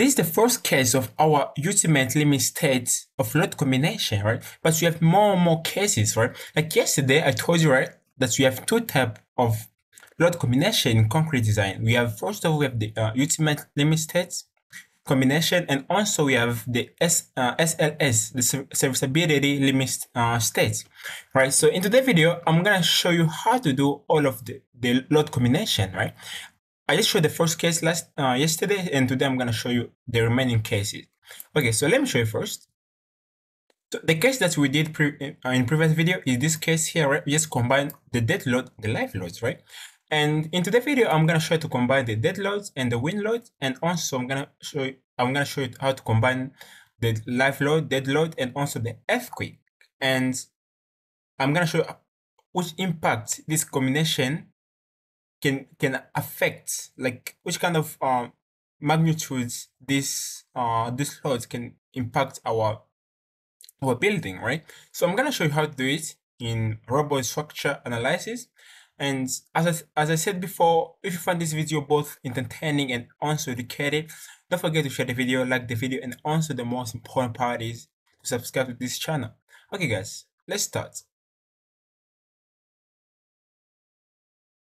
this is the first case of our ultimate limit state of load combination, right? But we have more and more cases, right? Like yesterday, I told you, right, that we have two types of load combination in concrete design. We have, first of all, we have the ultimate limit state combination, and also we have the SLS, the serviceability limit state, right? So in today's video, I'm gonna show you how to do all of the load combination, right? I just showed the first case yesterday, and today I'm gonna show you the remaining cases. Okay, so let me show you first. So the case that we did in previous video is this case here, right? We just combine the dead load, the live loads, right? And in today's video, I'm gonna show you to combine the dead loads and the wind loads, and also I'm gonna show you how to combine the live load, dead load, and also the earthquake. And I'm gonna show you which impact this combination can affect, like which kind of magnitudes this loads can impact our building, right? So I'm gonna show you how to do it in robot structure analysis. And as I said before, if you find this video both entertaining and also educative, don't forget to share the video, like the video, and also the most important part is to subscribe to this channel. Okay guys, let's start.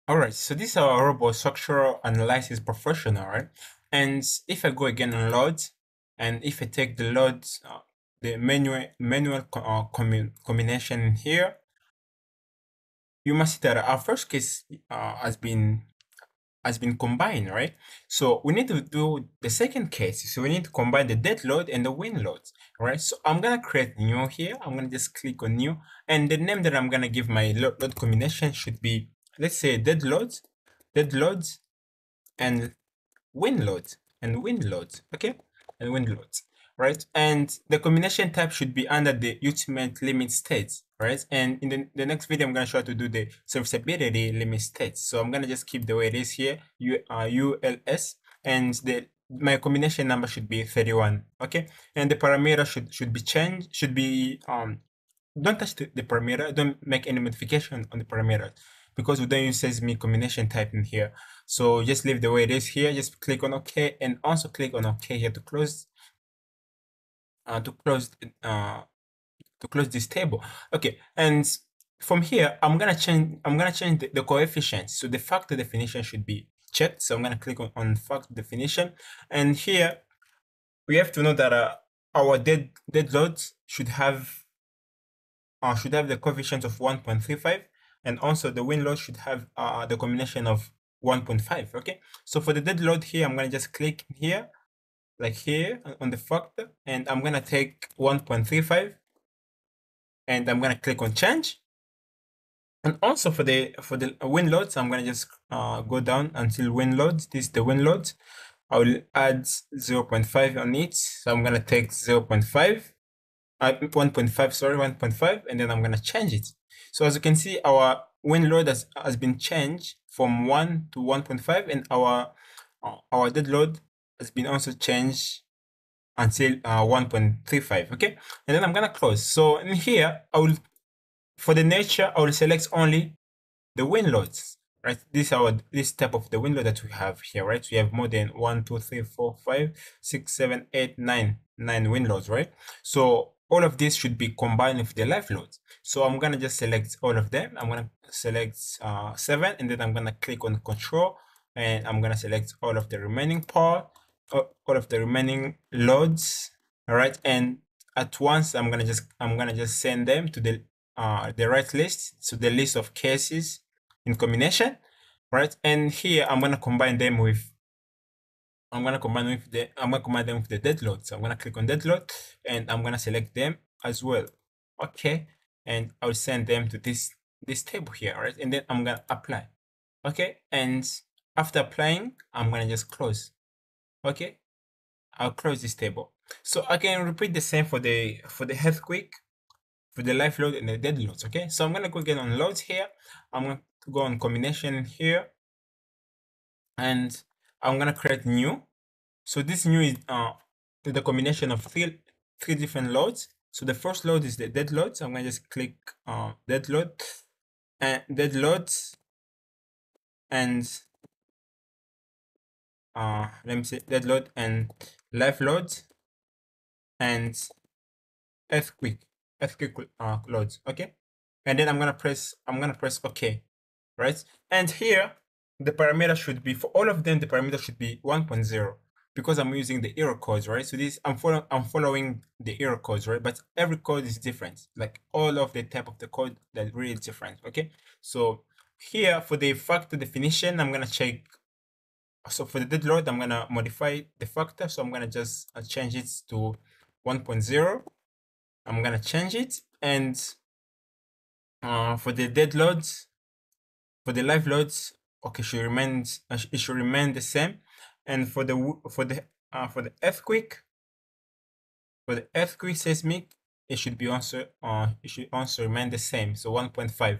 Alright, so this is our robot structural analysis professional, right? And if I go again on load, and if I take the load, the manual combination here, you must see that our first case has been combined, right? So we need to do the second case. So we need to combine the dead load and the wind loads, right? So I'm gonna create new here. I'm gonna just click on new, and the name that I'm gonna give my load combination should be, let's say, dead loads, and wind loads, okay, and wind loads, right? And the combination type should be under the ultimate limit states, right? And in the next video, I'm going to show how to do the serviceability limit states. So I'm going to just keep the way it is here, ULS, and my combination number should be 31, okay? And the parameter should be changed, don't touch the parameter, don't make any modification on the parameter, because we don't use seismic combination type in here. So just leave the way it is here. Just click on OK, and also click on OK here to close this table. Okay, and from here I'm gonna change the coefficients. So the factor definition should be checked. So I'm gonna click on factor definition, and here we have to know that our dead loads should have the coefficient of 1.35, and also the wind load should have the combination of 1.5. okay, so for the dead load here, I'm gonna just click here, like here on the factor, and I'm gonna take 1.35, and I'm gonna click on change. And also for the wind loads, I'm gonna just go down until wind loads. This is the wind load. I will add 0.5 on it, so I'm gonna take 0.5, 1.5, sorry, 1.5, and then I'm gonna change it. So as you can see, our wind load has been changed from 1 to 1.5, and our dead load has been also changed until 1.35. okay, and then I'm gonna close. So in here, for the nature, I will select only the wind loads, right? This type of the wind load that we have here, right? We have more than 1, 2, 3, 4, 5, 6, 7, 8, 9 wind loads, right? So all of this should be combined with the live loads. So I'm gonna just select all of them. I'm gonna select 7, and then I'm gonna click on control, and I'm gonna select all of the remaining part, all of the remaining loads. All right, and at once I'm gonna just send them to the right list, so the list of cases in combination, right? And here I'm gonna combine them with the dead load. So I'm gonna click on dead load, and I'm gonna select them as well. Okay, and I'll send them to this table here, right? And then I'm gonna apply. Okay, and after applying, I'm gonna just close. Okay, I'll close this table. So I can repeat the same for the earthquake, for the live load and the dead loads. Okay, so I'm gonna go again on loads here. I'm gonna go on combination here, and I'm gonna create new. So this new is the combination of three different loads. So the first load is the dead load. So I'm gonna just click dead load, and dead loads, and let me say dead load and live loads, and earthquake loads. Okay, and then I'm gonna press OK, right? And here the parameter should be, for all of them, the parameter should be 1.0 because I'm using the error codes, right? So this I'm following the error codes, right? But every code is different. Like all of the type of the code that really different. Okay, so here for the factor definition, I'm gonna check. So for the dead load, I'm gonna modify the factor. So I'm gonna just change it to 1.0. I'm gonna change it, and for the dead loads, for the live loads, okay, it should remain the same. And for the earthquake, seismic, it should also remain the same. So 1.5,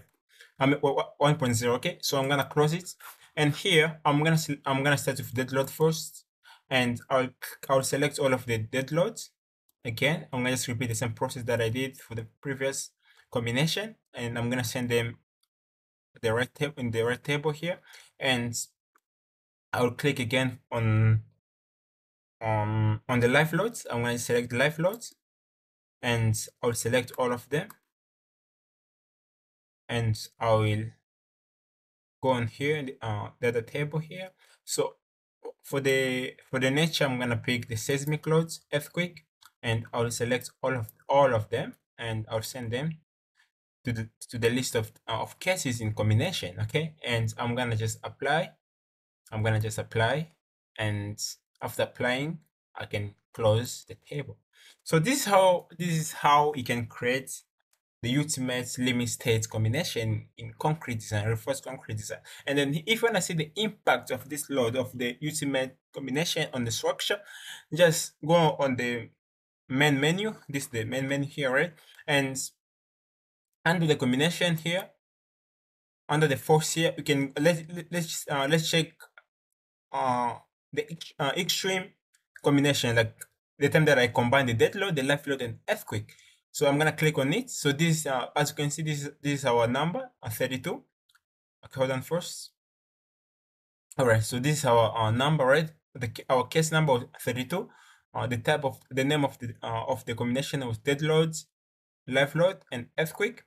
I mean 1.0. Okay, so I'm gonna close it, and here I'm gonna start with dead load first, and I'll select all of the dead loads. Again, I'm gonna just repeat the same process that I did for the previous combination, and I'm gonna send them the right table in the right table here, and I'll click again on the live loads. I'm going to select the live loads, and I'll select all of them, and I will go on here in the other table here. So for the nature, I'm gonna pick the seismic loads, earthquake, and I'll select all of them, and I'll send them to the list of cases in combination. Okay, and I'm gonna just apply. And after applying, I can close the table. So this is how you can create the ultimate limit state combination in concrete design, reinforced concrete design. And then if you want to see the impact of this load of the ultimate combination on the structure, just go on the main menu. This is the main menu here, right? And under the combination here, under the force here, you can let's check the extreme combination, like the time that I combine the dead load, the life load, and earthquake. So I'm gonna click on it. So this, as you can see, this is our number, 32. Okay, hold on first. All right, so this is our number, right? Our case number was 32. The name of the combination was dead loads, life load, and earthquake.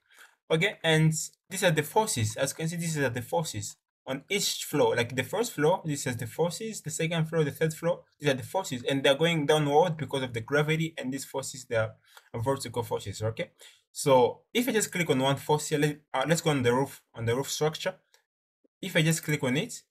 Okay, and these are the forces. As you can see, these are the forces on each floor. Like the first floor, this is the forces. The second floor, the third floor, these are the forces, and they're going downward because of the gravity. And these forces, they are vertical forces. Okay, so if I just click on one force here, let's go on the roof structure. If I just click on it,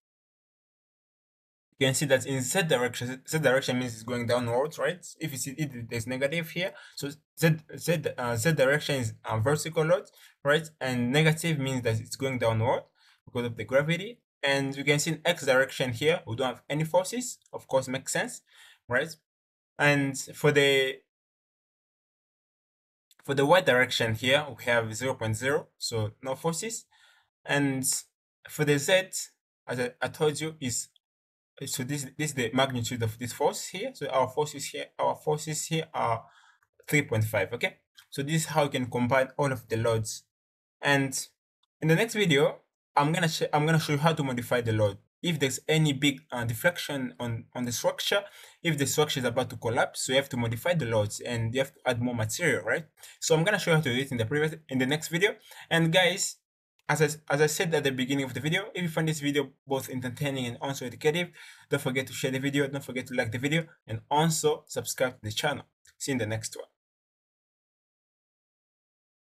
you can see that in Z direction means it's going downwards, right? If you see it, there's negative here. So Z direction is vertical load, right? And negative means that it's going downward because of the gravity. And you can see in X direction here, we don't have any forces. Of course, makes sense, right? And for the Y direction here, we have 0.0, so no forces. And for the Z, as I told you, is, so this is the magnitude of this force here. So our forces here are 3.5. Okay, so this is how you can combine all of the loads. And in the next video, I'm gonna show you how to modify the load if there's any big deflection on the structure. If the structure is about to collapse, so you have to modify the loads and you have to add more material, right? So I'm gonna show you how to do it in the next video. And guys, as I said at the beginning of the video, if you find this video both entertaining and also educative, don't forget to share the video, don't forget to like the video, and also subscribe to the channel. See you in the next one.